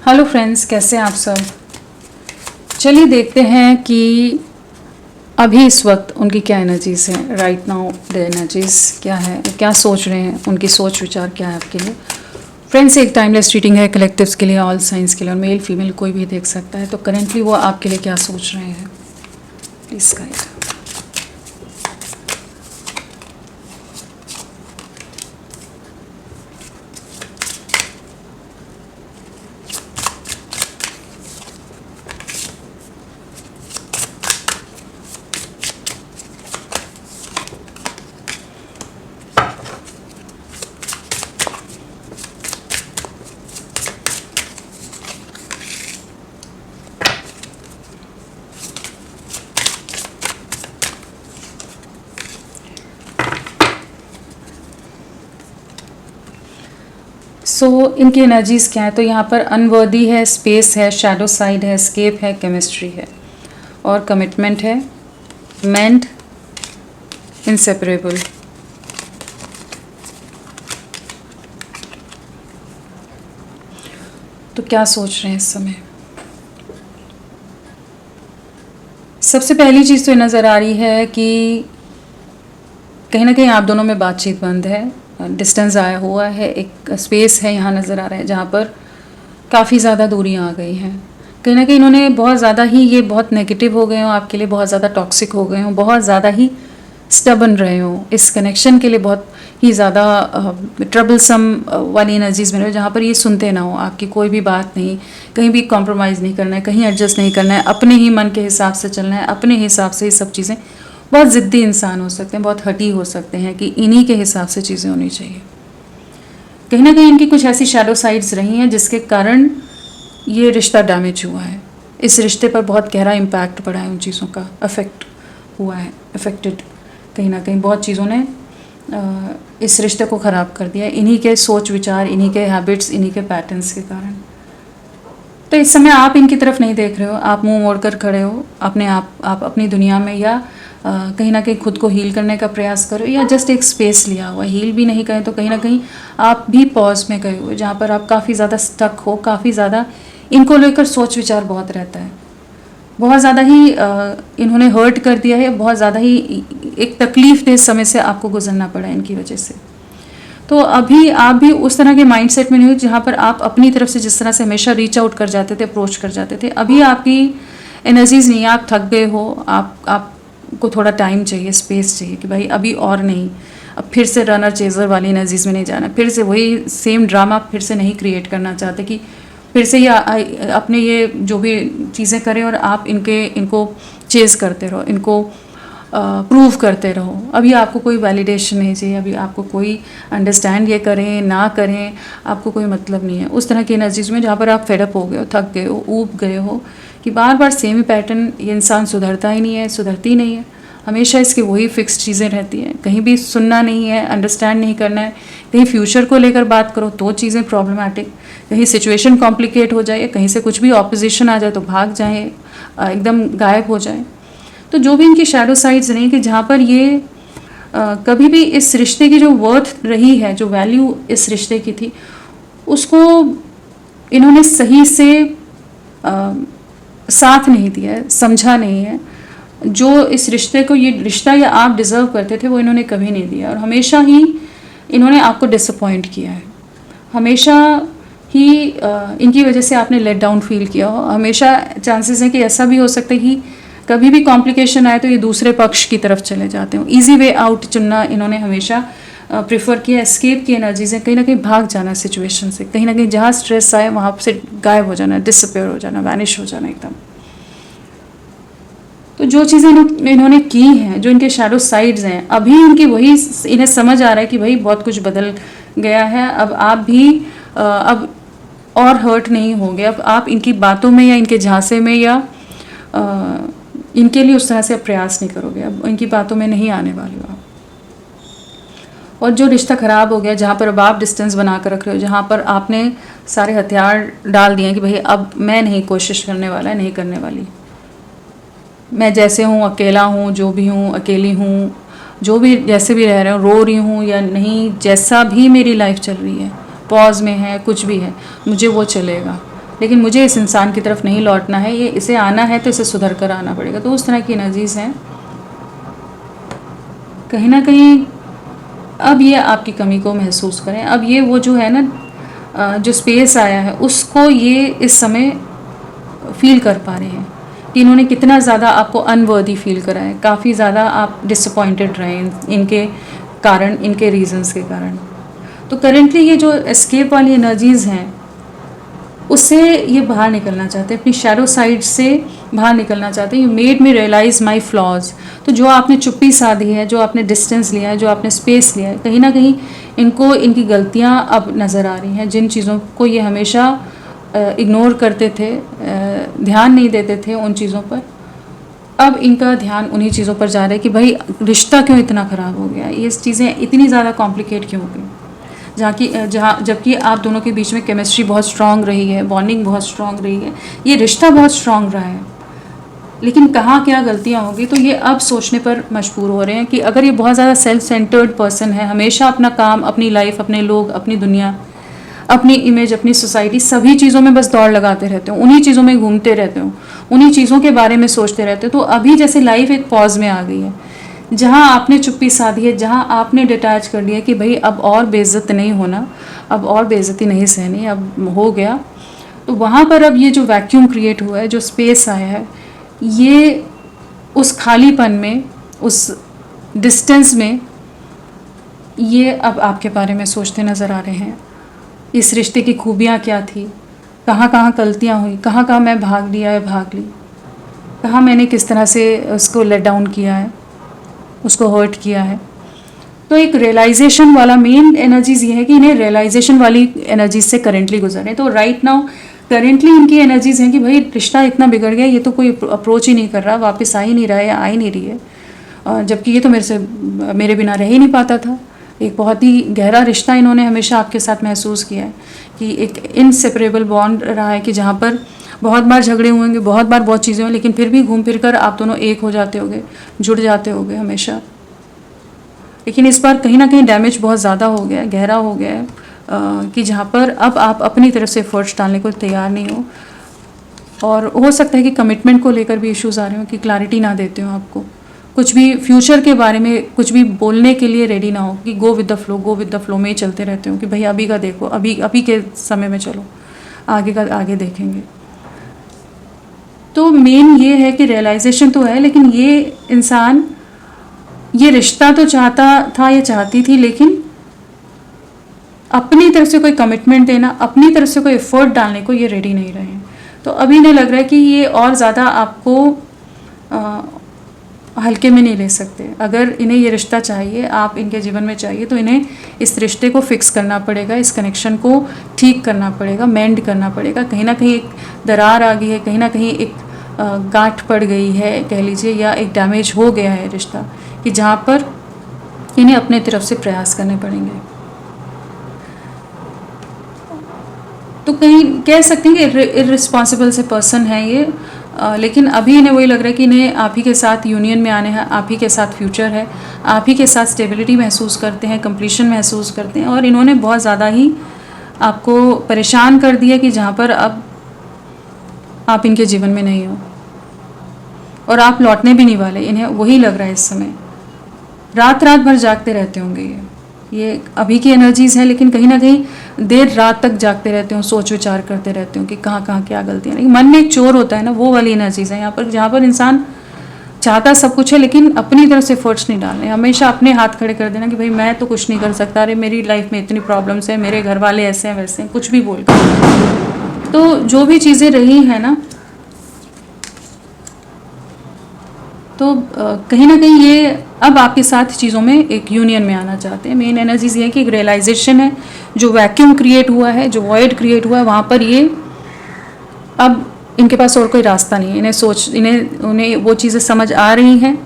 Hello friends, कैसे हैं आप सब। चलिए देखते हैं कि अभी इस वक्त उनकी क्या एनर्जीज़ हैं। राइट नाउ द एनर्जीज़ क्या है, क्या सोच रहे हैं, उनकी सोच विचार क्या है आपके लिए। फ्रेंड्स, एक टाइमलेस रीडिंग है कलेक्टिव्स के लिए, ऑल साइंस के लिए, और मेल फीमेल कोई भी देख सकता है। तो करेंटली वो आपके लिए क्या सोच रहे हैं, प्लीज़ गाइड। इनकी एनर्जीज़ क्या है, तो यहाँ पर अनवर्दी है, स्पेस है, शैडो साइड है, एस्केप है, केमिस्ट्री है और कमिटमेंट है, मेंट, इनसेपरेबल। तो क्या सोच रहे हैं इस समय। सबसे पहली चीज़ तो नज़र आ रही है कि कहीं ना कहीं आप दोनों में बातचीत बंद है, डिस्टेंस आया हुआ है, एक स्पेस है यहाँ नज़र आ रहा है जहाँ पर काफ़ी ज़्यादा दूरियाँ आ गई हैं। कहीं ना कहीं इन्होंने बहुत ज़्यादा ही ये बहुत नेगेटिव हो गए हों आपके लिए, बहुत ज़्यादा टॉक्सिक हो गए हों, बहुत ज़्यादा ही स्टबन रहे हों, इस कनेक्शन के लिए बहुत ही ज़्यादा ट्रबलसम वाली एनर्जीज़ में रहे, जहाँ पर ये सुनते ना हो आपकी कोई भी बात नहीं, कहीं भी कॉम्प्रोमाइज़ नहीं करना है, कहीं एडजस्ट नहीं करना है, अपने ही मन के हिसाब से चलना है, अपने हिसाब से ये सब चीज़ें। बहुत ज़िद्दी इंसान हो सकते हैं, बहुत हटी हो सकते हैं कि इन्हीं के हिसाब से चीज़ें होनी चाहिए। कहीं ना कहीं इनकी कुछ ऐसी शैडो साइड्स रही हैं जिसके कारण ये रिश्ता डैमेज हुआ है। इस रिश्ते पर बहुत गहरा इम्पैक्ट पड़ा है, उन चीज़ों का अफेक्ट हुआ है, अफेक्टेड। कहीं ना कहीं बहुत चीज़ों ने इस रिश्ते को ख़राब कर दिया, इन्हीं के सोच विचार, इन्हीं के हैबिट्स, इन्हीं के पैटर्न्स के कारण। तो इस समय आप इनकी तरफ नहीं देख रहे हो, आप मुंह मोड़ कर खड़े हो अपने आप अपनी दुनिया में, या कहीं ना कहीं खुद को हील करने का प्रयास करो, या जस्ट एक स्पेस लिया हुआ। हील भी नहीं करें तो कहीं ना कहीं आप भी पॉज में गए हो, जहाँ पर आप काफ़ी ज़्यादा स्टक हो, काफ़ी ज़्यादा इनको लेकर सोच विचार बहुत रहता है, बहुत ज़्यादा ही इन्होंने हर्ट कर दिया है, बहुत ज़्यादा ही एक तकलीफ दे समय से आपको गुजरना पड़ा इनकी वजह से। तो अभी आप भी उस तरह के माइंडसेट में नहीं हो जहाँ पर आप अपनी तरफ से जिस तरह से हमेशा रीच आउट कर जाते थे, अप्रोच कर जाते थे, अभी आपकी एनर्जीज़ नहीं है, आप थक गए हो, आपको थोड़ा टाइम चाहिए, स्पेस चाहिए कि भाई अभी और नहीं, अब फिर से रनर चेजर वाली एनर्जीज़ में नहीं जाना, फिर से वही सेम ड्रामा फिर से नहीं क्रिएट करना चाहते कि फिर से ये अपने ये जो भी चीज़ें करें और आप इनको चेज़ करते रहो, इनको प्रूव करते रहो। अभी आपको कोई वैलिडेशन नहीं चाहिए, अभी आपको कोई अंडरस्टैंड ये करें ना करें आपको कोई मतलब नहीं है। उस तरह की एनर्जीज़ में जहाँ पर आप फेडअप हो गए हो, थक गए हो, ऊब गए हो कि बार बार सेम ही पैटर्न, ये इंसान सुधरता ही नहीं है, सुधरती नहीं है, हमेशा इसकी वही फिक्स चीज़ें रहती हैं, कहीं भी सुनना नहीं है, अंडरस्टैंड नहीं करना है, कहीं फ्यूचर को लेकर बात करो तो चीज़ें प्रॉब्लमेटिक, कहीं सिचुएशन कॉम्प्लिकेट हो जाए, कहीं से कुछ भी ऑपोजिशन आ जाए तो भाग जाए, एकदम गायब हो जाए। तो जो भी इनकी शैडो साइड्स रही कि जहाँ पर ये कभी भी इस रिश्ते की जो वर्थ रही है, जो वैल्यू इस रिश्ते की थी, उसको इन्होंने सही से साथ नहीं दिया है, समझा नहीं है। जो इस रिश्ते को, ये रिश्ता या आप डिज़र्व करते थे, वो इन्होंने कभी नहीं दिया, और हमेशा ही इन्होंने आपको डिसअपॉइंट किया है, हमेशा ही इनकी वजह से आपने लेट डाउन फील किया हो। हमेशा चांसेस हैं कि ऐसा भी हो सकता है कि कभी भी कॉम्प्लिकेशन आए तो ये दूसरे पक्ष की तरफ चले जाते हो। ईजी वे आउट चुनना इन्होंने हमेशा प्रेफर किया, एस्केप की एनर्जी से, कहीं ना कहीं भाग जाना सिचुएशन से, कहीं ना कहीं जहाँ स्ट्रेस आए वहाँ से गायब हो जाना, डिसअपेयर हो जाना, वैनिश हो जाना एकदम। तो जो चीज़ें इन्होंने की हैं, जो इनके शैडो साइड्स हैं, अभी इनकी वही इन्हें समझ आ रहा है कि भाई बहुत कुछ बदल गया है, अब आप भी अब और हर्ट नहीं होंगे, अब आप इनकी बातों में या इनके झांसे में या इनके लिए उस तरह से प्रयास नहीं करोगे, अब इनकी बातों में नहीं आने वाले हो आप। और जो रिश्ता ख़राब हो गया, जहाँ पर अब आप डिस्टेंस बना कर रख रहे हो, जहाँ पर आपने सारे हथियार डाल दिए कि भाई अब मैं नहीं कोशिश करने वाला, नहीं करने वाली, मैं जैसे हूँ अकेला हूँ, जो भी हूँ अकेली हूँ, जो भी जैसे भी रह रहे हो, रो रही हूँ या नहीं, जैसा भी मेरी लाइफ चल रही है, पॉज में है, कुछ भी है, मुझे वो चलेगा, लेकिन मुझे इस इंसान की तरफ नहीं लौटना है, ये इसे आना है तो इसे सुधर कर आना पड़ेगा। तो उस तरह की एनर्जीज़ हैं। कहीं ना कहीं अब ये आपकी कमी को महसूस करें। अब ये वो जो है ना जो स्पेस आया है उसको ये इस समय फील कर पा रहे हैं कि इन्होंने कितना ज़्यादा आपको अनवर्दी फील करा है, काफ़ी ज़्यादा आप डिसअपॉइंटेड रहे इनके कारण, इनके रीजंस के कारण। तो करेंटली ये जो एस्केप वाली एनर्जीज़ हैं उससे ये बाहर निकलना चाहते हैं, अपनी शैडो साइड से बाहर निकलना चाहते हैं। You made me realise my flaws. तो जो आपने चुप्पी साधी है, जो आपने डिस्टेंस लिया है, जो आपने स्पेस लिया है, कहीं ना कहीं इनको इनकी गलतियाँ अब नज़र आ रही हैं। जिन चीज़ों को ये हमेशा इग्नोर करते थे, ध्यान नहीं देते थे उन चीज़ों पर, अब इनका ध्यान उन्हीं चीज़ों पर जा रहा है कि भाई रिश्ता क्यों इतना ख़राब हो गया, ये चीज़ें इतनी ज़्यादा कॉम्प्लिकेट क्यों हो गई, जबकि आप दोनों के बीच में केमिस्ट्री बहुत स्ट्रांग रही है, बॉन्डिंग बहुत स्ट्रांग रही है, ये रिश्ता बहुत स्ट्रांग रहा है। लेकिन कहाँ क्या गलतियाँ होगी, तो ये अब सोचने पर मजबूर हो रहे हैं कि अगर ये बहुत ज़्यादा सेल्फ सेंटर्ड पर्सन है, हमेशा अपना काम, अपनी लाइफ, अपने लोग, अपनी दुनिया, अपनी इमेज, अपनी सोसाइटी, सभी चीज़ों में बस दौड़ लगाते रहते हो, उन्हीं चीज़ों में घूमते रहते हो, उन्हीं चीज़ों के बारे में सोचते रहते हो। तो अभी जैसे लाइफ एक पॉज में आ गई है, जहाँ आपने चुप्पी साधी है, जहाँ आपने डिटैच कर लिया कि भाई अब और बेइज्जत नहीं होना, अब और बेइज्जती नहीं सहनी, अब हो गया। तो वहाँ पर अब ये जो वैक्यूम क्रिएट हुआ है, जो स्पेस आया है, ये उस खालीपन में, उस डिस्टेंस में, ये अब आपके बारे में सोचते नज़र आ रहे हैं। इस रिश्ते की खूबियाँ क्या थी, कहाँ कहाँ गलतियाँ हुई, कहाँ कहाँ मैं भाग लिया है, भाग ली, कहाँ मैंने किस तरह से उसको लेट डाउन किया है, उसको हर्ट किया है। तो एक रियलाइजेशन वाला मेन एनर्जीज ये है कि इन्हें रियलाइजेशन वाली एनर्जीज से करेंटली गुजरे। तो राइट नाउ करेंटली इनकी एनर्जीज हैं कि भाई रिश्ता इतना बिगड़ गया, ये तो कोई अप्रोच ही नहीं कर रहा, वापस आ ही नहीं रहा है, आ ही नहीं रही है, जबकि ये तो मेरे बिना रह ही नहीं पाता था। एक बहुत ही गहरा रिश्ता इन्होंने हमेशा आपके साथ महसूस किया है कि एक इनसेपरेबल बॉन्ड रहा है कि जहाँ पर बहुत बार झगड़े हुए होंगे, बहुत बार बहुत चीज़ें हुई, लेकिन फिर भी घूम फिर कर आप दोनों एक हो जाते होगे, जुड़ जाते होगे हमेशा। लेकिन इस बार कहीं ना कहीं डैमेज बहुत ज़्यादा हो गया है, गहरा हो गया है, कि जहाँ पर अब आप अपनी तरफ से एफर्ट्स डालने को तैयार नहीं हो। और हो सकता है कि कमिटमेंट को लेकर भी इश्यूज़ आ रहे हो, कि क्लैरिटी ना देते हो, आपको कुछ भी फ्यूचर के बारे में कुछ भी बोलने के लिए रेडी ना हो, कि गो विद द फ्लो में ही चलते रहते हो कि भाई अभी का देखो, अभी के समय में चलो, आगे का आगे देखेंगे। तो मेन ये है कि रियलाइजेशन तो है, लेकिन ये इंसान ये रिश्ता तो चाहता था या चाहती थी, लेकिन अपनी तरफ से कोई कमिटमेंट देना, अपनी तरफ से कोई एफर्ट डालने को ये रेडी नहीं रहे हैं। तो अभी इन्हें लग रहा है कि ये और ज़्यादा आपको हल्के में नहीं ले सकते। अगर इन्हें ये रिश्ता चाहिए, आप इनके जीवन में चाहिए, तो इन्हें इस रिश्ते को फिक्स करना पड़ेगा, इस कनेक्शन को ठीक करना पड़ेगा, मेंड करना पड़ेगा। कहीं ना कहीं एक दरार आ गई है, कहीं ना कहीं एक गांठ पड़ गई है कह लीजिए, या एक डैमेज हो गया है रिश्ता, कि जहाँ पर इन्हें अपने तरफ से प्रयास करने पड़ेंगे। तो कहीं कह सकते हैं कि इररिस्पॉन्सिबल से पर्सन है ये, लेकिन अभी इन्हें वही लग रहा है कि इन्हें आप ही के साथ यूनियन में आने हैं, आप ही के साथ फ्यूचर है, आप ही के साथ स्टेबिलिटी महसूस करते हैं, कंप्लीशन महसूस करते हैं। और इन्होंने बहुत ज़्यादा ही आपको परेशान कर दिया कि जहाँ पर अब आप इनके जीवन में नहीं हो, और आप लौटने भी नहीं वाले, इन्हें वही लग रहा है इस समय। रात रात भर जागते रहते होंगे ये अभी की एनर्जीज़ हैं, लेकिन कहीं ना कहीं देर रात तक जागते रहते हो, सोच विचार करते रहते हो कि कहाँ कहाँ क्या गलतियाँ। लेकिन मन में एक चोर होता है ना, वो वाली एनर्जीज़ है यहाँ पर, जहाँ पर इंसान चाहता सब कुछ है, लेकिन अपनी तरफ से एफर्ट्स नहीं डालने, हमेशा अपने हाथ खड़े कर देना कि भाई मैं तो कुछ नहीं कर सकता, अरे मेरी लाइफ में इतनी प्रॉब्लम्स हैं, मेरे घर वाले ऐसे हैं वैसे हैं, कुछ भी बोल कर। तो जो भी चीज़ें रही हैं ना, तो कहीं ना कहीं ये अब आपके साथ चीज़ों में एक यूनियन में आना चाहते हैं। मेन एनर्जीज ये है कि एक रियलाइजेशन है, जो वैक्यूम क्रिएट हुआ है, जो वॉइड क्रिएट हुआ है, वहाँ पर ये अब इनके पास और कोई रास्ता नहीं है। उन्हें वो चीज़ें समझ आ रही हैं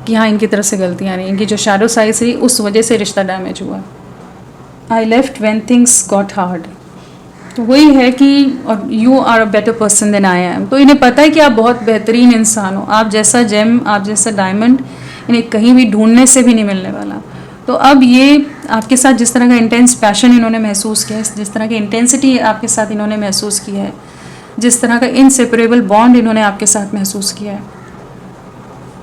कि हाँ इनकी तरफ से गलतियाँ आ रही हैं, इनकी जो शैडो साइड रही उस वजह से रिश्ता डैमेज हुआ। I left when things got hard. तो वही है कि और you are a better person than I am. तो इन्हें पता है कि आप बहुत बेहतरीन इंसान हो, आप जैसा जेम, आप जैसा डायमंड इन्हें कहीं भी ढूंढने से भी नहीं मिलने वाला। तो अब ये आपके साथ जिस तरह का इंटेंस पैशन इन्होंने महसूस किया है, जिस तरह की इंटेंसिटी आपके साथ इन्होंने महसूस की है, जिस तरह का इनसेपरेबल बॉन्ड इन्होंने आपके साथ महसूस किया है,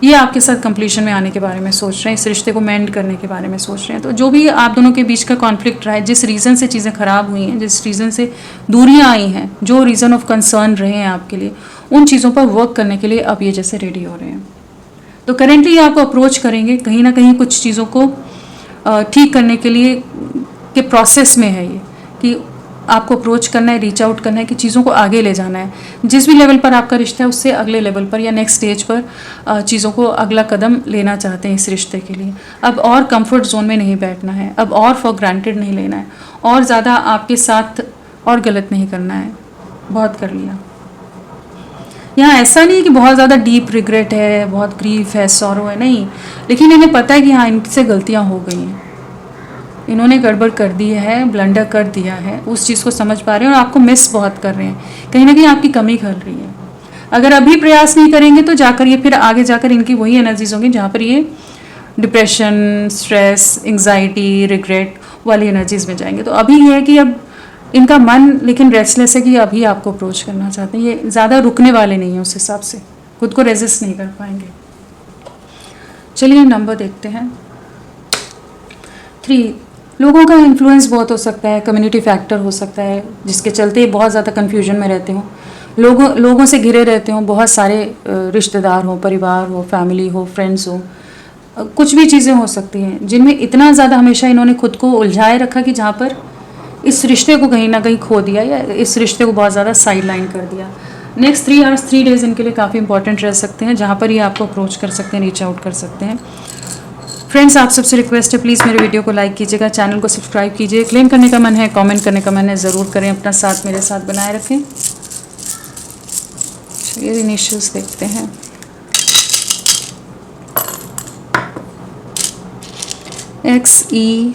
ये आपके साथ कंप्लीशन में आने के बारे में सोच रहे हैं, इस रिश्ते को मेंड करने के बारे में सोच रहे हैं। तो जो भी आप दोनों के बीच का कॉन्फ्लिक्ट रहा है, जिस रीज़न से चीज़ें ख़राब हुई हैं, जिस रीज़न से दूरियां आई हैं, जो रीज़न ऑफ कंसर्न रहे हैं आपके लिए, उन चीज़ों पर वर्क करने के लिए अब ये जैसे रेडी हो रहे हैं। तो करेंटली आपको अप्रोच करेंगे, कहीं ना कहीं कुछ चीज़ों को ठीक करने के लिए के प्रोसेस में है ये, कि आपको अप्रोच करना है, रीच आउट करना है, कि चीज़ों को आगे ले जाना है। जिस भी लेवल पर आपका रिश्ता है उससे अगले लेवल पर या नेक्स्ट स्टेज पर चीज़ों को अगला कदम लेना चाहते हैं इस रिश्ते के लिए। अब और कंफर्ट जोन में नहीं बैठना है, अब और फॉर ग्रांटेड नहीं लेना है, और ज़्यादा आपके साथ और गलत नहीं करना है, बहुत कर लिया। यहाँ ऐसा नहीं है कि बहुत ज़्यादा डीप रिग्रेट है, बहुत ग्रीफ है, सॉरो है, नहीं, लेकिन इन्हें पता है कि हाँ इनसे गलतियाँ हो गई हैं, इन्होंने गड़बड़ कर दी है, ब्लंडर कर दिया है, उस चीज़ को समझ पा रहे हैं और आपको मिस बहुत कर रहे हैं, कहीं ना कहीं आपकी कमी खल रही है। अगर अभी प्रयास नहीं करेंगे तो जाकर ये फिर आगे जाकर इनकी वही एनर्जीज होंगी जहाँ पर ये डिप्रेशन, स्ट्रेस, एंग्जाइटी, रिग्रेट वाली एनर्जीज में जाएंगे। तो अभी ये है कि अब इनका मन लेकिन रेस्टलेस है कि अभी आपको अप्रोच करना चाहते हैं, ये ज़्यादा रुकने वाले नहीं हैं, उस हिसाब से खुद को रेजिस्ट नहीं कर पाएंगे। चलिए नंबर देखते हैं। 3, लोगों का इन्फ्लुएंस बहुत हो सकता है, कम्युनिटी फैक्टर हो सकता है, जिसके चलते बहुत ज़्यादा कन्फ्यूजन में रहते हो, लोगों से घिरे रहते हो, बहुत सारे रिश्तेदार हो, परिवार हो, फैमिली हो, फ्रेंड्स हो, कुछ भी चीज़ें हो सकती हैं जिनमें इतना ज़्यादा हमेशा इन्होंने खुद को उलझाए रखा कि जहाँ पर इस रिश्ते को कहीं ना कहीं खो दिया या इस रिश्ते को बहुत ज़्यादा साइड लाइन कर दिया। नेक्स्ट 3 आवर्स 3 डेज़ इनके लिए काफ़ी इंपॉर्टेंट रह सकते हैं, जहाँ पर ये आपको अप्रोच कर सकते हैं, रीच आउट कर सकते हैं। फ्रेंड्स, आप सबसे रिक्वेस्ट है प्लीज़ मेरे वीडियो को लाइक कीजिएगा, चैनल को सब्सक्राइब कीजिए, क्लेम करने का मन है, कमेंट करने का मन है, ज़रूर करें, अपना साथ मेरे साथ बनाए रखें। ये इनिशियल्स देखते हैं। XENBTYLHM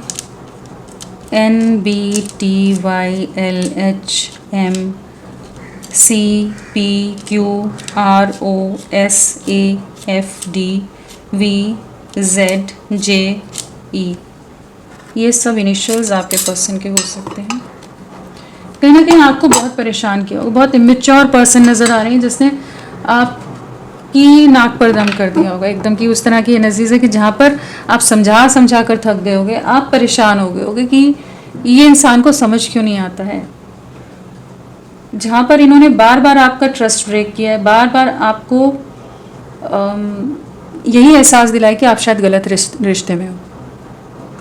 CPQROSAFDVZJE, ये सब इनिशियल्स आपके पर्सन के हो सकते हैं। कहीं ना कहीं आपको बहुत परेशान किया होगा, बहुत इमेच्योर पर्सन नज़र आ रही है जिसने आपकी नाक पर दम कर दिया होगा एकदम, की उस तरह की एनर्जीज है कि जहाँ पर आप समझा कर थक गए होगे, आप परेशान हो गए होगे कि ये इंसान को समझ क्यों नहीं आता है। जहाँ पर इन्होंने बार बार आपका ट्रस्ट ब्रेक किया है, बार बार आपको यही एहसास दिलाया कि आप शायद गलत रिश्ते में हो,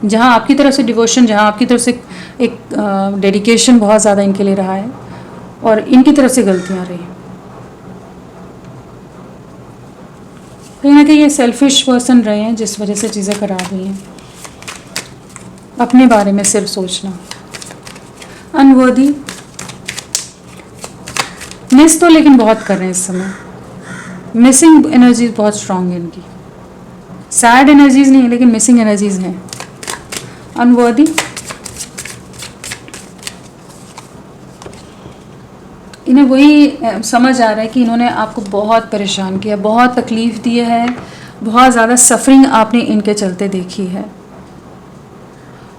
जहाँ आपकी तरफ से डिवोशन, जहाँ आपकी तरफ से एक डेडिकेशन बहुत ज़्यादा इनके लिए रहा है और इनकी तरफ से गलतियाँ रही। कहीं ना कहीं ये सेल्फिश पर्सन रहे हैं जिस वजह से चीज़ें खराब हुई हैं। अपने बारे में सिर्फ सोचना, अनवर्दी, मिस तो लेकिन बहुत कर रहे हैं इस समय, मिसिंग एनर्जीज बहुत स्ट्रांग है इनकी, सैड एनर्जीज नहीं है लेकिन मिसिंग एनर्जीज हैं। अनवर्दी, इन्हें वही समझ आ रहा है कि इन्होंने आपको बहुत परेशान किया, बहुत तकलीफ़ दी है, बहुत ज़्यादा सफरिंग आपने इनके चलते देखी है,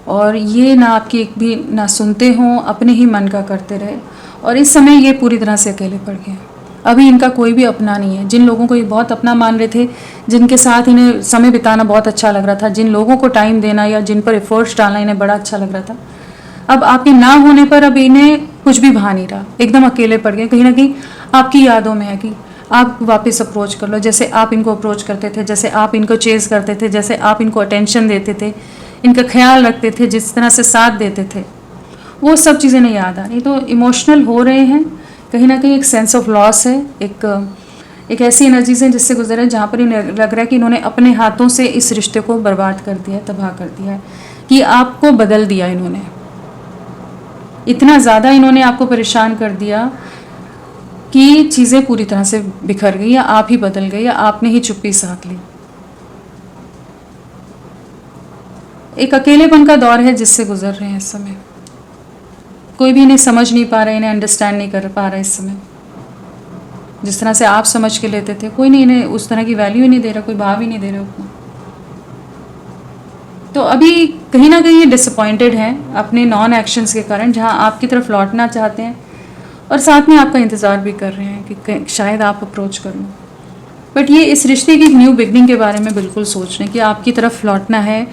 और ये ना आपकी एक भी ना सुनते हों, अपने ही मन का करते रहे, और इस समय ये पूरी तरह से अकेले पड़ गए। अभी इनका कोई भी अपना नहीं है। जिन लोगों को ये बहुत अपना मान रहे थे, जिनके साथ इन्हें समय बिताना बहुत अच्छा लग रहा था, जिन लोगों को टाइम देना या जिन पर एफर्ट्स डालना इन्हें बड़ा अच्छा लग रहा था, अब आपके ना होने पर अब इन्हें कुछ भी भा नहीं रहा, एकदम अकेले पड़ गए। कहीं ना कहीं आपकी यादों में है कि आप वापस अप्रोच कर लो, जैसे आप इनको अप्रोच करते थे, जैसे आप इनको चेज़ करते थे, जैसे आप इनको अटेंशन देते थे, इनका ख्याल रखते थे, जिस तरह से साथ देते थे, वो सब चीज़ें नहीं याद आ रही। तो इमोशनल हो रहे हैं, कहीं ना कहीं एक सेंस ऑफ लॉस है, एक ऐसी एनर्जीज हैं जिससे गुजरे जहाँ पर इन्हें लग रहा है कि इन्होंने अपने हाथों से इस रिश्ते को बर्बाद कर दिया है, तबाह कर दिया है, कि आपको बदल दिया इन्होंने, इतना ज़्यादा इन्होंने आपको परेशान कर दिया कि चीज़ें पूरी तरह से बिखर गई, या आप ही बदल गए, या आपने ही चुप्पी साध ली। एक अकेलेपन का दौर है जिससे गुजर रहे हैं इस समय। कोई भी इन्हें समझ नहीं पा रहा, इन्हें अंडरस्टैंड नहीं कर पा रहा इस समय। जिस तरह से आप समझ के लेते थे, कोई नहीं इन्हें उस तरह की वैल्यू ही नहीं दे रहा, कोई भाव ही नहीं दे रहा उतना। तो अभी कहीं ना कहीं ये डिसअपॉइंटेड हैं अपने नॉन एक्शंस के कारण, जहां आपकी तरफ लौटना चाहते हैं और साथ में आपका इंतज़ार भी कर रहे हैं कि शायद आप अप्रोच कर लो। बट ये इस रिश्ते की न्यू बिगनिंग के बारे में बिल्कुल सोच रहे हैं कि आपकी तरफ लौटना है,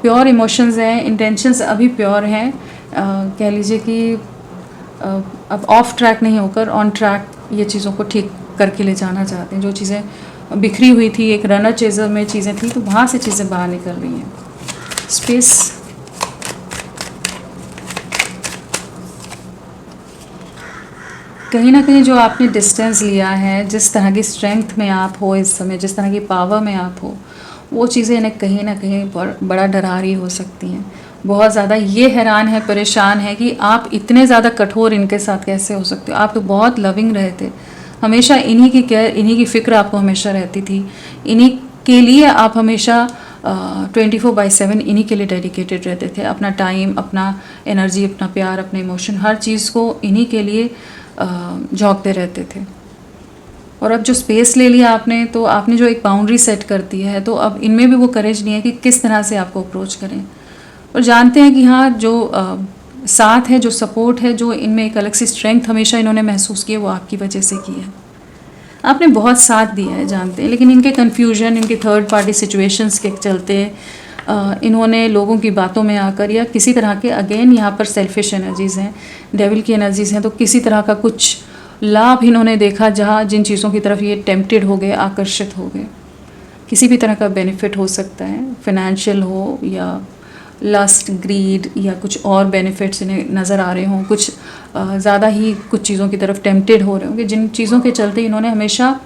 प्योर इमोशंस हैं, इंटेंशंस अभी प्योर हैं। कह लीजिए कि अब ऑफ ट्रैक नहीं होकर ऑन ट्रैक ये चीज़ों को ठीक करके ले जाना चाहते हैं। जो चीज़ें बिखरी हुई थी, एक रनर चेजर में चीज़ें थी, तो वहाँ से चीज़ें बाहर निकल रही हैं। स्पेस, कहीं ना कहीं जो आपने डिस्टेंस लिया है, जिस तरह की स्ट्रेंथ में आप हो इस समय, जिस तरह की पावर में आप हो, वो चीज़ें इन्हें कहीं ना कहीं बड़ा डरा रही हो सकती हैं। बहुत ज़्यादा ये हैरान है, परेशान है कि आप इतने ज़्यादा कठोर इनके साथ कैसे हो सकते हो। आप तो बहुत लविंग रहे थे, हमेशा इन्हीं की केयर, इन्हीं की फ़िक्र आपको हमेशा रहती थी। इन्हीं के लिए आप हमेशा 24/7 इन्हीं के लिए डेडिकेटेड रहते थे। अपना टाइम, अपना एनर्जी, अपना प्यार, अपने इमोशन, हर चीज़ को इन्हीं के लिए झोंकते रहते थे। और अब जो स्पेस ले लिया आपने, तो आपने जो एक बाउंड्री सेट कर दी है, तो अब इनमें भी वो करेज नहीं है कि किस तरह से आपको अप्रोच करें। और जानते हैं कि हाँ, जो साथ है, जो सपोर्ट है, जो इनमें एक अलग सी स्ट्रेंथ हमेशा इन्होंने महसूस की है, वो आपकी वजह से की है। आपने बहुत साथ दिया है, जानते हैं, लेकिन इनके कन्फ्यूजन, इनके थर्ड पार्टी सिचुएशंस के चलते इन्होंने लोगों की बातों में आकर, या किसी तरह के, अगेन यहाँ पर सेल्फिश एनर्जीज़ हैं, डेविल की एनर्जीज़ हैं, तो किसी तरह का कुछ लाभ इन्होंने देखा जहाँ जिन चीज़ों की तरफ ये टेम्प्टेड हो गए, आकर्षित हो गए। किसी भी तरह का बेनिफिट हो सकता है, फाइनेंशियल हो या लस्ट, ग्रीड, या कुछ और बेनिफिट्स इन्हें नज़र आ रहे हों, कुछ ज़्यादा ही कुछ चीज़ों की तरफ टेम्प्टेड हो रहे होंगे, जिन चीज़ों के चलते इन्होंने हमेशा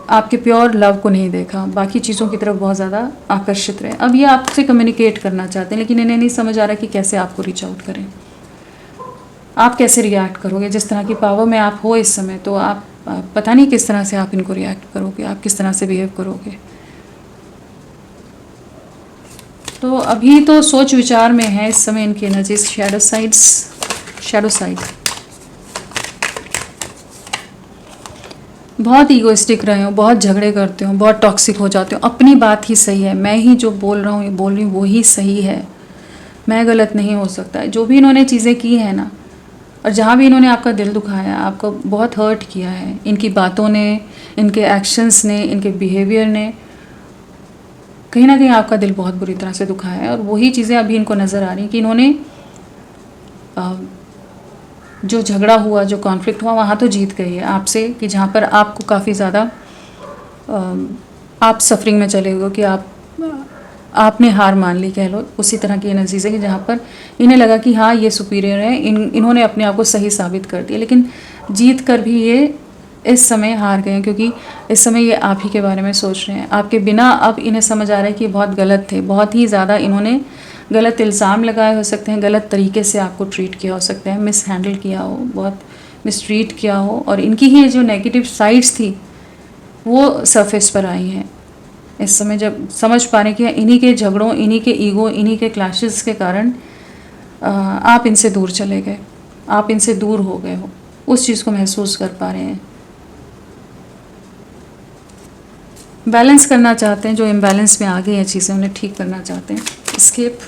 आपके प्योर लव को नहीं देखा, बाकी चीज़ों की तरफ बहुत ज़्यादा आकर्षित रहे। अब ये आपसे कम्युनिकेट करना चाहते हैं, लेकिन इन्हें नहीं समझ आ रहा कि कैसे आपको रीच आउट करें, आप कैसे रिएक्ट करोगे। जिस तरह की पावर में आप हो इस समय, तो आप पता नहीं किस तरह से आप इनको रिएक्ट करोगे, आप किस तरह से बिहेव करोगे। तो अभी तो सोच विचार में है इस समय इनकी एनर्जीज। शैडो साइड बहुत ईगोइस्टिक रहे हो, बहुत झगड़े करते हो, बहुत टॉक्सिक हो जाते हो, अपनी बात ही सही है, मैं ही जो बोल रहा हूँ, ये बोल रही हूँ, वो ही सही है, मैं गलत नहीं हो सकता है। जो भी इन्होंने चीज़ें की है ना, और जहाँ भी इन्होंने आपका दिल दुखाया, आपको बहुत हर्ट किया है, इनकी बातों ने, इनके एक्शंस ने, इनके बिहेवियर ने कहीं ना कहीं आपका दिल बहुत बुरी तरह से दुखाया है। और वही चीज़ें अभी इनको नज़र आ रही हैं कि इन्होंने जो झगड़ा हुआ, जो कॉन्फ्लिक्ट हुआ, वहाँ तो जीत गई है आपसे, कि जहाँ पर आपको काफ़ी ज़्यादा आप सफरिंग में चले गए कि आपने हार मान ली, कह लो। उसी तरह की एनर्जीज है कि जहाँ पर इन्हें लगा कि हाँ, ये सुपीरियर है, इन्होंने अपने आप को सही साबित कर दिया, लेकिन जीत कर भी ये इस समय हार गए हैं, क्योंकि इस समय ये आप ही के बारे में सोच रहे हैं। आपके बिना अब इन्हें समझ आ रहा है कि बहुत गलत थे, बहुत ही ज़्यादा इन्होंने गलत इल्ज़ाम लगाए हो सकते हैं, गलत तरीके से आपको ट्रीट किया हो सकता है, मिस हैंडल किया हो, बहुत मिसट्रीट किया हो, और इनकी ही जो नेगेटिव साइड्स थी वो सरफेस पर आई हैं इस समय। जब समझ पा रहे कि इन्हीं के झगड़ों, इन्हीं के ईगो, इन्हीं के क्लैशेस के कारण आप इनसे दूर चले गए, आप इनसे दूर हो गए हो, उस चीज़ को महसूस कर पा रहे हैं। बैलेंस करना चाहते हैं, जो इम्बैलेंस में आ गई हैं चीज़ें, उन्हें ठीक करना चाहते हैं। एस्केप,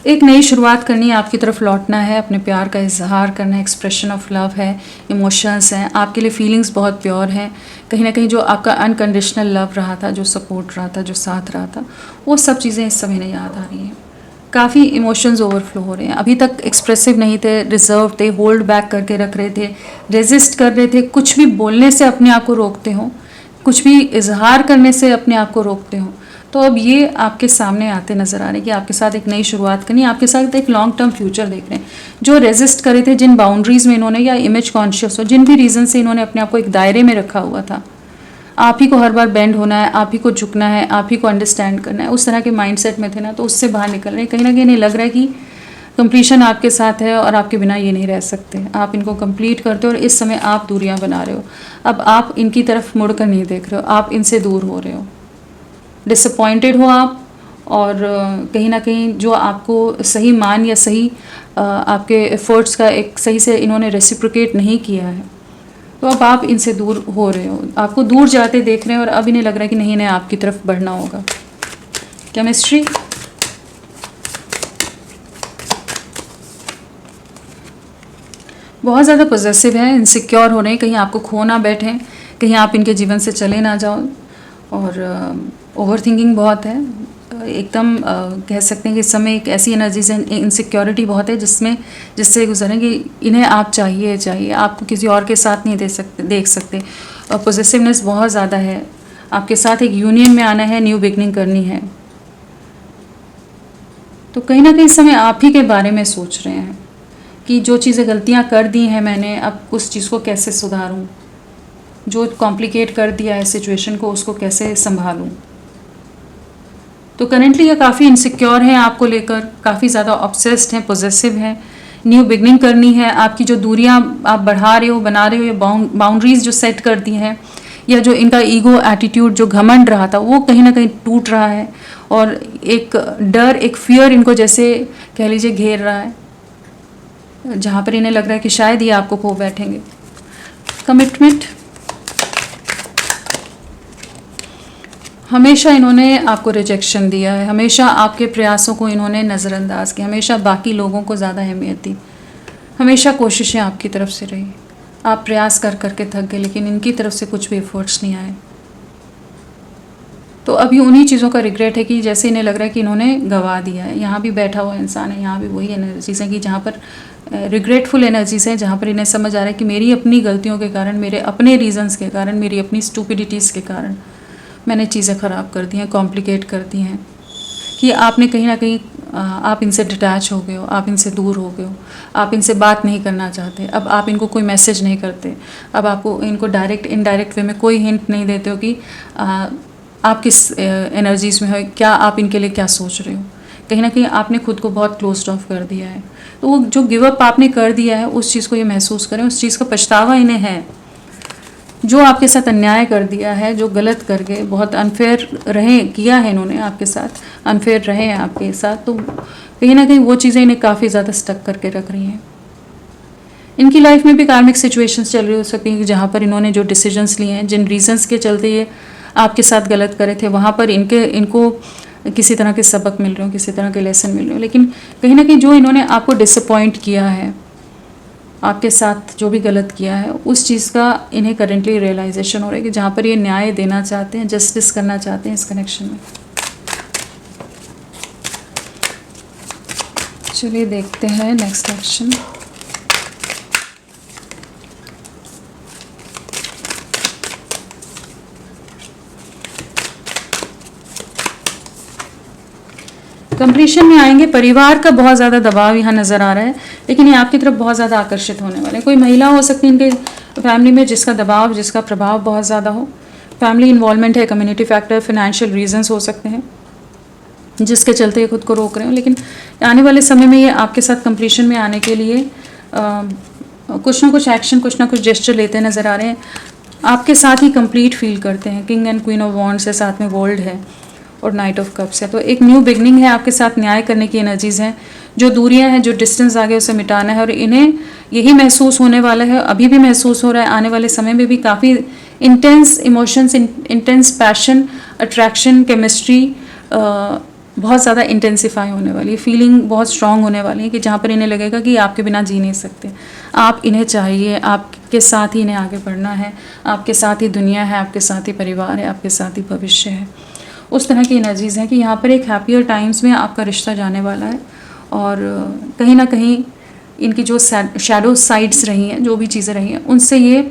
एक नई शुरुआत करनी है, आपकी तरफ लौटना है, अपने प्यार का इजहार करना है, एक्सप्रेशन ऑफ लव है, इमोशंस हैं, आपके लिए फीलिंग्स बहुत प्योर हैं। कहीं ना कहीं जो आपका अनकंडीशनल लव रहा था, जो सपोर्ट रहा था, जो साथ रहा था, वो सब चीज़ें इस समय नहीं याद आ रही हैं। काफ़ी इमोशंस ओवरफ्लो हो रहे हैं। अभी तक एक्सप्रेसिव नहीं थे, रिजर्व थे, होल्ड बैक करके रख रहे थे, रेजिस्ट कर रहे थे, कुछ भी बोलने से अपने आप को रोकते हो, कुछ भी इजहार करने से अपने आप को रोकते हो। तो अब ये आपके सामने आते नज़र आ रहे हैं कि आपके साथ एक नई शुरुआत करनी है, आपके साथ एक लॉन्ग टर्म फ्यूचर देख रहे हैं। जो रेजिस्ट करे थे, जिन बाउंड्रीज़ में इन्होंने, या इमेज कॉन्शियस हो, जिन भी रीज़न से इन्होंने अपने आप को एक दायरे में रखा हुआ था, आप ही को हर बार बेंड होना है, आप ही को झुकना है, आप ही को अंडरस्टैंड करना है, उस तरह के माइंडसेट में थे ना, तो उससे बाहर निकल रहे हैं। कहीं ना कहीं नहीं लग रहा है कि कंप्लीशन आपके साथ है और आपके बिना ये नहीं रह सकते। आप इनको कंप्लीट करते हो और इस समय आप दूरियां बना रहे हो। अब आप इनकी तरफ मुड़कर नहीं देख रहे हो, आप इनसे दूर हो रहे हो, डिसअपॉइंटेड हो आप, और कहीं ना कहीं जो आपको सही मान या सही आपके एफर्ट्स का एक सही से इन्होंने रेसिप्रोकेट नहीं किया है, तो अब आप इनसे दूर हो रहे हो, आपको दूर जाते देख रहे हैं, और अब इन्हें लग रहा है कि नहीं, इन्हें आपकी तरफ बढ़ना होगा। केमिस्ट्री, बहुत ज़्यादा पॉजेसिव है, इनसिक्योर हो रहे हैं, कहीं आपको खो ना बैठें, कहीं आप इनके जीवन से चले ना जाओ, और ओवर थिंकिंग बहुत है एकदम। कह सकते हैं कि इस समय एक ऐसी एनर्जी से इनसिक्योरिटी बहुत है जिससे गुजरें कि इन्हें आप चाहिए, आपको किसी और के साथ नहीं देख सकते। और पॉजेसिवनेस बहुत ज़्यादा है, आपके साथ एक यूनियन में आना है, न्यू बिगनिंग करनी है। तो कहीं ना कहीं इस समय आप ही के बारे में सोच रहे हैं कि जो चीज़ें गलतियां कर दी हैं मैंने, अब उस चीज़ को कैसे सुधारूं, जो कॉम्प्लिकेट कर दिया है सिचुएशन को उसको कैसे संभालूं। तो करेंटली ये काफ़ी इनसिक्योर हैं आपको लेकर, काफ़ी ज़्यादा ऑब्सेस्ड हैं, पॉजेसिव हैं, न्यू बिगनिंग करनी है। आपकी जो दूरियां आप बढ़ा रहे हो, बना रहे हो, या बाउंड्रीज जो सेट कर दी हैं, या जो इनका ईगो एटीट्यूड जो घमंड रहा था वो कहीं ना कहीं टूट रहा है, और एक डर, एक फियर इनको जैसे कह लीजिए घेर रहा है, जहाँ पर इन्हें लग रहा है कि शायद ये आपको खो बैठेंगे। कमिटमेंट, हमेशा इन्होंने आपको रिजेक्शन दिया है, हमेशा आपके प्रयासों को इन्होंने नज़रअंदाज किया, हमेशा बाकी लोगों को ज़्यादा अहमियत दी, हमेशा कोशिशें आपकी तरफ से रही, आप प्रयास कर करके थक गए, लेकिन इनकी तरफ से कुछ भी एफर्ट्स नहीं आए। तो अभी उन्हीं चीज़ों का रिग्रेट है कि जैसे इन्हें लग रहा है कि इन्होंने गंवा दिया है। यहाँ भी बैठा हुआ इंसान है, यहाँ भी वही एनर्जीज हैं कि जहाँ पर रिग्रेटफुल एनर्जीज हैं, जहाँ पर इन्हें समझ आ रहा है कि मेरी अपनी गलतियों के कारण, मेरे अपने रीजंस के कारण, मेरी अपनी स्टूपिडिटीज़ के कारण मैंने चीज़ें ख़राब कर दी हैं, कॉम्प्लिकेट कर दी हैं, कि आपने कहीं ना कहीं आप इनसे डिटैच हो गए हो, आप इनसे दूर हो गए हो, आप इनसे बात नहीं करना चाहते, अब आप इनको कोई मैसेज नहीं करते, अब आपको इनको डायरेक्ट इनडायरेक्ट वे में कोई हिंट नहीं देते हो कि आप किस एनर्जीज़ में हो, क्या आप इनके लिए क्या सोच रहे हो। कहीं ना कहीं आपने खुद को बहुत क्लोज्ड ऑफ कर दिया है। तो वो जो गिव अप आपने कर दिया है उस चीज़ को ये महसूस करें, उस चीज़ का पछतावा इन्हें है। जो आपके साथ अन्याय कर दिया है, जो गलत करके बहुत अनफेयर रहे किया है इन्होंने आपके साथ, अनफेयर रहे हैं आपके साथ, तो कहीं ना कहीं वो चीज़ें इन्हें काफ़ी ज़्यादा स्टक करके रख रही हैं। इनकी लाइफ में भी कार्मिक सिचुएशंस चल रही हो सकती हैं, जहाँ पर इन्होंने जो डिसीजंस लिए हैं, जिन रीजंस के चलते ये आपके साथ गलत करे थे, वहाँ पर इनको किसी तरह के सबक मिल रहे हो, किसी तरह के लेसन मिल रहे हो। लेकिन कहीं ना कहीं जो इन्होंने आपको डिसअपॉइंट किया है, आपके साथ जो भी गलत किया है, उस चीज़ का इन्हें करेंटली रियलाइजेशन हो रहा है कि जहाँ पर ये न्याय देना चाहते हैं, जस्टिस करना चाहते हैं इस कनेक्शन में। चलिए देखते हैं नेक्स्ट एक्शन। कंप्लीशन में आएंगे। परिवार का बहुत ज़्यादा दबाव यहाँ नज़र आ रहा है, लेकिन ये आपकी तरफ बहुत ज़्यादा आकर्षित होने वाले हैं। कोई महिला हो सकती है इनके फैमिली में जिसका दबाव, जिसका प्रभाव बहुत ज़्यादा हो। फैमिली इन्वॉल्वमेंट है, कम्युनिटी फैक्टर, फाइनेंशियल रीजंस हो सकते हैं जिसके चलते ये खुद को रोक रहे हो। लेकिन आने वाले समय में ये आपके साथ कंप्लीशन में आने के लिए कुछ ना कुछ एक्शन, कुछ ना कुछ जेस्चर लेते नज़र आ रहे हैं। आपके साथ ही कंप्लीट फील करते हैं। King and queen of wands है, साथ में वर्ल्ड है और नाइट ऑफ कप्स है। तो एक न्यू बिगनिंग है, आपके साथ न्याय करने की एनर्जीज हैं। जो दूरियां हैं, जो डिस्टेंस आ गए, उसे मिटाना है। और इन्हें यही महसूस होने वाला है, अभी भी महसूस हो रहा है, आने वाले समय में भी काफ़ी intense emotions, intense passion, attraction, chemistry बहुत ज़्यादा इंटेंसिफाई होने वाली है। फीलिंग बहुत स्ट्रांग होने वाली है कि जहाँ पर इन्हें लगेगा कि आपके बिना जी नहीं सकते, आप इन्हें चाहिए, आपके साथ ही इन्हें आगे बढ़ना है, आपके साथ ही दुनिया है, आपके साथ ही परिवार है, आपके साथ ही भविष्य है। उस तरह की एनर्जीज़ हैं कि यहाँ पर एक हैप्पियर टाइम्स में आपका रिश्ता जाने वाला है। और कहीं ना कहीं इनकी जो शैडो साइड्स रही हैं, जो भी चीज़ें रही हैं, उनसे ये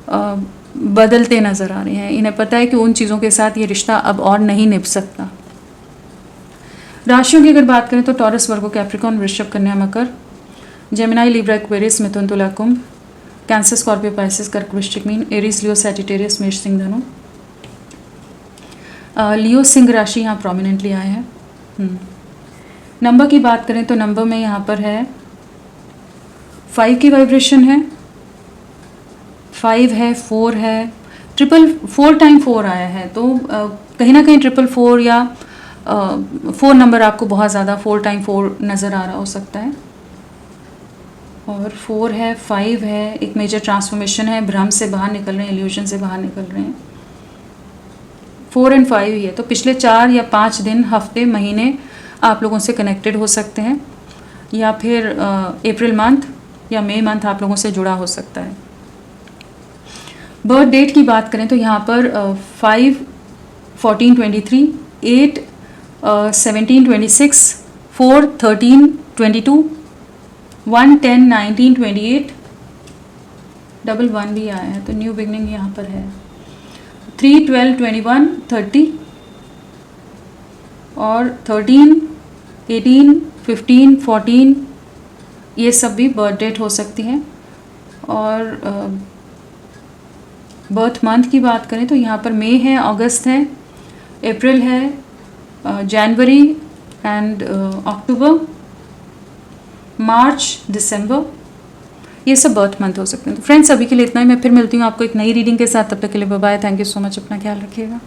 बदलते नज़र आ रहे हैं। इन्हें पता है कि उन चीज़ों के साथ ये रिश्ता अब और नहीं निभ सकता। राशियों की अगर बात करें तो टॉरस, वर्गो, कैप्रिकॉर्न, वृषभ, कन्या, मकर, जेमिनाई, लिब्रा, एक्वेरियस, मिथुन, तुला, कुंभ, कैंसर, स्कॉर्पियो, पाइसेस, कर्क, वृश्चिक, मीन, एरीज, लियो, सैजिटेरियस, मेष, सिंह, धनु। लियो सिंह राशि यहाँ प्रोमिनेंटली आए हैं। नंबर की बात करें तो नंबर में यहाँ पर है 5 की वाइब्रेशन है, 5 है, 4 है, 4 टाइम 4 आया है। तो कहीं ना कहीं 4 या 4 नंबर आपको बहुत ज़्यादा 4 टाइम 4 नज़र आ रहा हो सकता है। और 4 है, 5 है, एक मेजर ट्रांसफॉर्मेशन है, भ्रम से बाहर निकल रहे हैं, इल्यूजन से बाहर निकल रहे हैं। 4 और 5 ही है, तो पिछले 4 या 5 दिन, हफ्ते, महीने आप लोगों से कनेक्टेड हो सकते हैं, या फिर अप्रैल मंथ या मई मंथ आप लोगों से जुड़ा हो सकता है। बर्थ डेट की बात करें तो यहाँ पर 5/14/23, 8/17/26, 4/13/22, 1/10/19/28, 11 भी आया है तो न्यू बिगनिंग यहाँ पर है, 3/12/21, 30 और 13, 18, 15, 14, ये सब भी बर्थ डेट हो सकती हैं। और बर्थ मंथ की बात करें तो यहाँ पर मई है, अगस्त है, अप्रैल है, जनवरी एंड अक्टूबर, मार्च, दिसंबर, ये सब बर्थ मंथ हो सकते हैं। तो फ्रेंड्स, अभी के लिए इतना ही। मैं फिर मिलती हूँ आपको एक नई रीडिंग के साथ। तब तक के लिए bye bye. Thank you so much. अपना ख्याल रखिएगा।